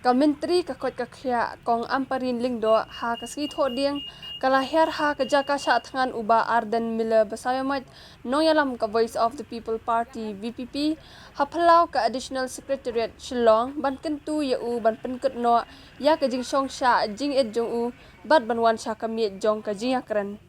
Menteri kakot kakya kong Ampareen lingdo ha kaski thoding kalahir ha kajaka sya tangan uba Ardent mila basayamat nong yalam ka Voice of the People Party VPP hapalau ka Additional Secretariat Shillong ban kentu yau ban penkut no ya ka jing song sya jing et jong u bat banwan sya kamiet jong ka jing yakran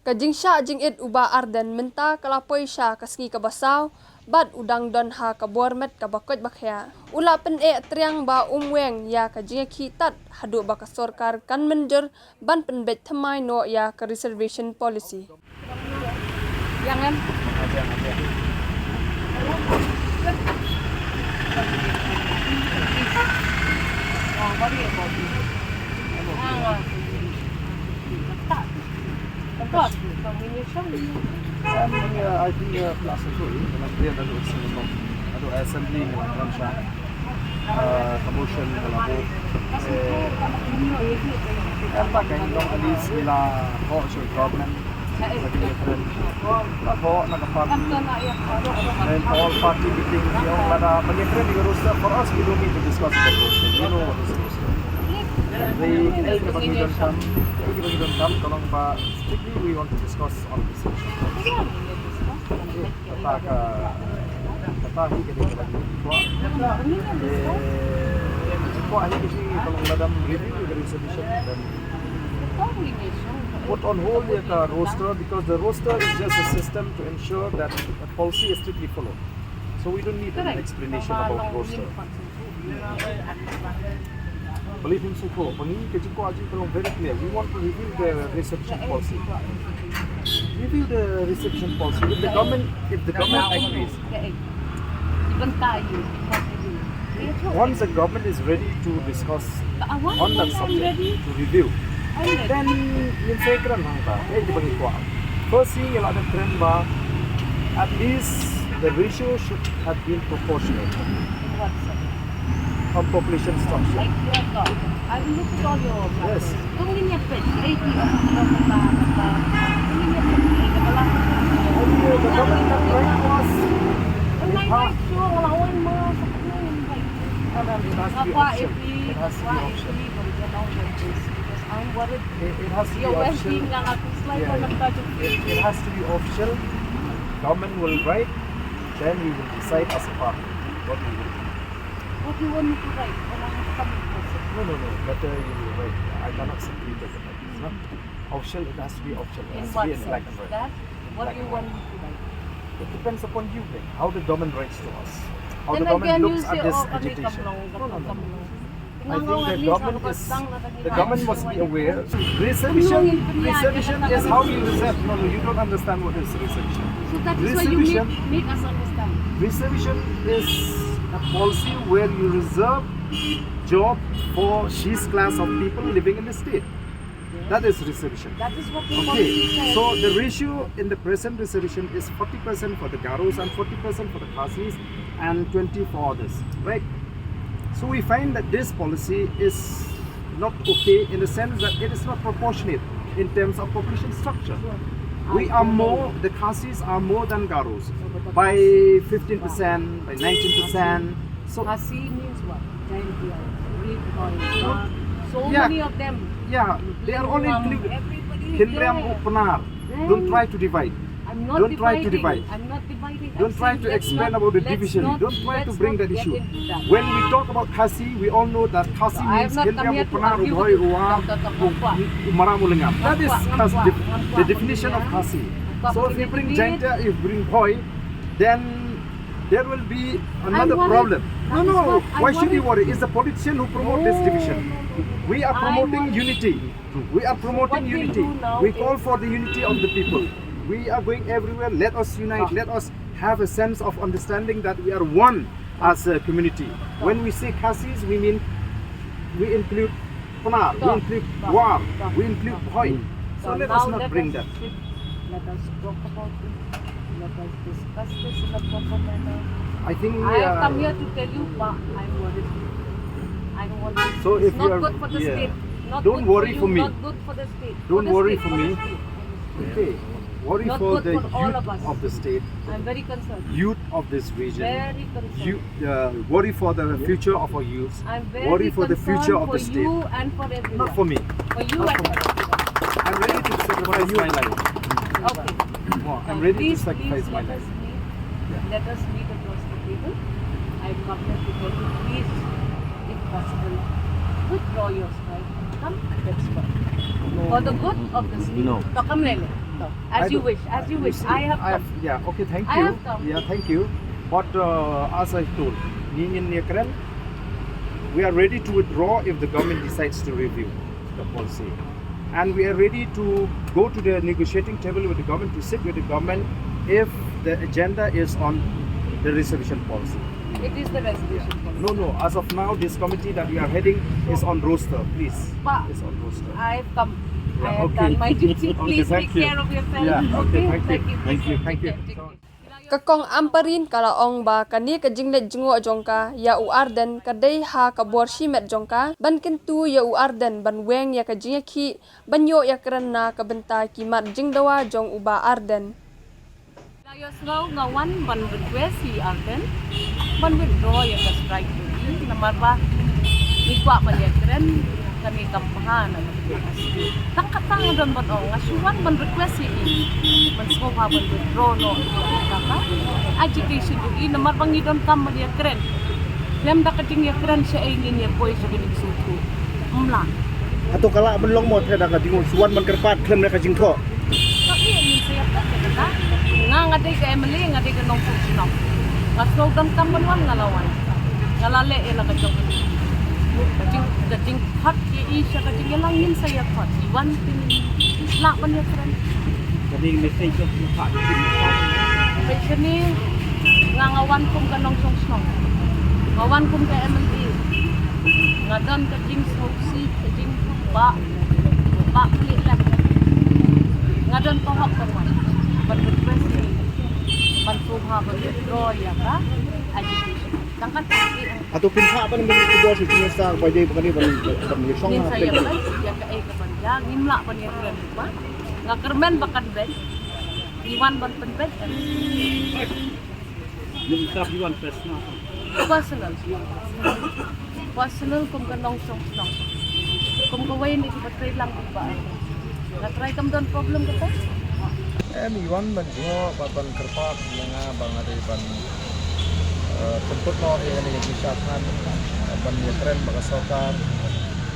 ka jing sya jing et uba Ardent menta kalapoi sya kaski ka basaw bat udang don ha ka bormet ka bakot bakya ula pen triang ba umweng ya ka jing khitat hadu ba ka sarkar kan menjer ban pen bet thamai no ya ka Reservation Policy jangan I think class itu, dia ada assembly dengan Syah, commotion kalau apa kan yang tadi sila kok should government kok nak dapat and all party meeting yang ada penyekret di roster for us we don't need to discuss the roster, you know what is roster. They bagi don't come, tolong Pak strictly we want to discuss on this issue. Katahi kita lagi kuat ini sih kalau madam review the resolution dan put on hold the roster because the roster is just a system to ensure that the policy is strictly followed. So we don't need an explanation about roster. Believe him so ko pani kejiko aji kalau very clear we want to review the reception policy. Review the reception policy if the government agrees. Once the government is ready to discuss on that subject to review, then yung sekran hangta di bagi ko. First thing yung ada trend ba at least the ratio should have been proportional of population structure. I will look at all your Yes. The government that right was it has to be optional. I'm worried. It has to be You're optional. working lang ako slide on the budget. It has to be optional. Government will write, then we will decide as a party what we will do. What do you want me to write? No. Better you will write. I cannot simply take it like this. No? Optional, it has to be optional. It In has to what be in black sense? and white. That? What Black do you and want white. me to write? It depends upon you, then. How the government writes to us. How Then the government again, you looks say, at this oh, kami agitation. kamlong, No. I Tingnan think mo, at the least, the government must be aware. Reservation is how you reserve. No, you don't understand what is reservation. So that is why you Reservation- make us understand. Reservation is a policy where you reserve job for this class of people living in the state. That is reservation. That is what the policy Okay, says. so the ratio in the present reservation is 40% for the Garos and 40% for the Khasis and 20 for others, right? So we find that this policy is not okay in the sense that it is not proportionate in terms of population structure. We are more, the Khasis are more than Garos by 15%, by 19%. So Hasi means what? So Yeah. many of them. yeah, they are all included. Everybody is Kinriam there. Upanar. Don't try to divide. I'm not Don't try to dividing. divide. I'm not dividing. I'm Don't try saying to let's explain not- about the let's division. not- Don't try to let's bring not that get issue. into that. When we talk about Khasi, we all know that Khasi I have means not come Kinriam here to Upanar argue Udhoy with you. Uwa Umaramulingam. That is the definition of Khasi. So if you bring Jaintia, if you bring Hoi, then there will be another worried. problem. That is No. what I'm Why should you worried. worry? It's the politician who promote this division. We are I'm promoting worried. unity. We are promoting what we unity. do now We is- call for the unity of the people. We are going everywhere. Let us unite. Let us have a sense of understanding that we are one as a community. When we say Khasis, we mean we include Panar, we include War, we include Hoi. So let us not bring that. Let us talk about it. Let us discuss this in a proper manner. I think I have come here to tell you, but I'm worried. I don't want this. So It's if not you are- good for the yeah. state. Not Don't good worry for you, for me. Not good for the state. Don't For the worry state, for the me. state. Okay. worry Not for good the for all youth of us. of the state, I'm very concerned. youth of this region. Very concerned. Worry for the future of our youth. I'm very Worry for the future of for the state. you and for everyone. Not for me. For you Not and for for everyone. I'm ready to sacrifice my life. Okay. I'm ready Please, to sacrifice my let life. us meet. Let us meet across the table. I've come here to tell you, please, if possible, withdraw your strike. Come, let's work. For the good of the state. No. So come, Lele. So, as you wish, as you wish. I have come. Yeah, okay, thank I you. have come. Yeah, thank you. But as I told, we are ready to withdraw if the government decides to review the policy. And we are ready to go to the negotiating table with the government, to sit with the government if the agenda is on the reservation policy. It is the reservation policy. No, as of now, this committee that we are heading is on roster, please. But It's on roster. I've come. Yeah, I have okay. done my duty. Okay, Please thank take you. care of yourself. Yeah, okay, thank you. Thank you. Thank you. Take care. Kakong Ampareen kalaong ba kani ka jinglet jungo jongka ya u Ardent kadai ha ka borshi met jongka ban kentu ya u Ardent ban weng ya ka jingki banyo ya kerana ka benta kimat jingdawa jong uba Ardent. Layos nga one ban request si Ardent ban withdraw ya ka strike ni namar ba ni kwa man ya kren kami kampahan na takatang don ban nga suwan ban request si ban so ha ban withdraw no ka agitation do namar bang idon kam man ya kren lem da kating ya kren sa ingin ya boy sa binig suku mla Atau kalau belum mau ada kadingon suan man kerpat klem mereka jingko. tapi ingin saya kata nga ngaday ka Emily ngaday ka nong susunok nga slogan kam banwan ngalawan ngalale ila ka jong kajing hot ya isya kajing langin saya hot iwan tin lak man ya kren Kaming message of the party. Pwede ni nga ngawan kum ka nong susunok ngawan kum ka Emily nga don kajing sausi kajing ba kali lah nga don pohok kawan ban request ban suha ban withdraw ya ka agitation tangkan kaki Atau pinha apa naman ito boss ito sa pwede pa kanina ban song Nin na saya kan ya ka ay kapanja ngimla pa niya kren ba nga kermen bakan bed iwan ban pen bed Yung tap yuan first na. personal kung kanong songs lang kung kawain ni batay lang ba na try kam don problem ka tayo Iwan ban jo ban kerpat nga bang ada ban temput no ini gisatan ban ya keren baga sokar.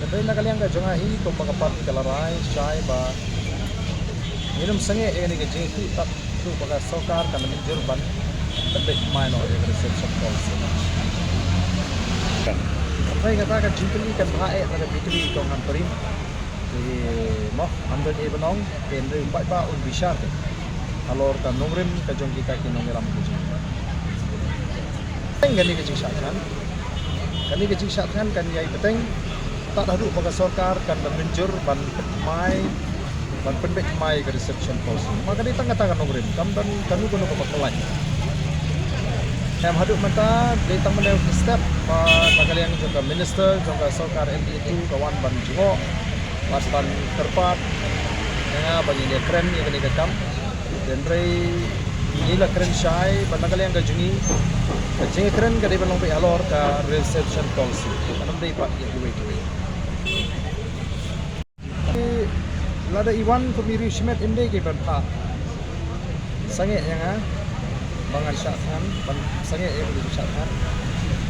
Tapi nak kalian ka jonga hi ko baga party kalarai chai ba minum sange ini ke jintu tak tu baga sokar kan menjur ban lebih main no reception policy. Apa yang katakan jintu ni kan bae ada bitri tong Ampareen. Jadi moh ambil ibanong kendre ba un bishar ke alor ta nongrim ka jong kita ki nongiram ku jing ngani ke jing syatkan kani ke jing syatkan kan yai peteng tak daru baga sarkar kan menjur ban mai ban pendek mai ke reception policy maka di tengah-tengah nongrim kam dan kanu kono ko makalai hadu mata di tengah step bagalian juga minister juga sarkar MD2 kawan ban jingo Pastan terpat, nga bagi dia keren yang kini ketam, dan rei inilah keren syai, pada kali yang kajungi, kajungi keren kadai belum pe alor ka reception policy, kanam dei pak yang dua. Lada Iwan pemiru Shimet inde ke berpa, sangat yang bangan syatan, sangat yang lebih syatan.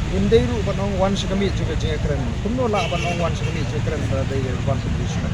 Indai ru panong wan sekami juga jeng keren. Kumno la panong wan sekami jeng keren pada day wan solution.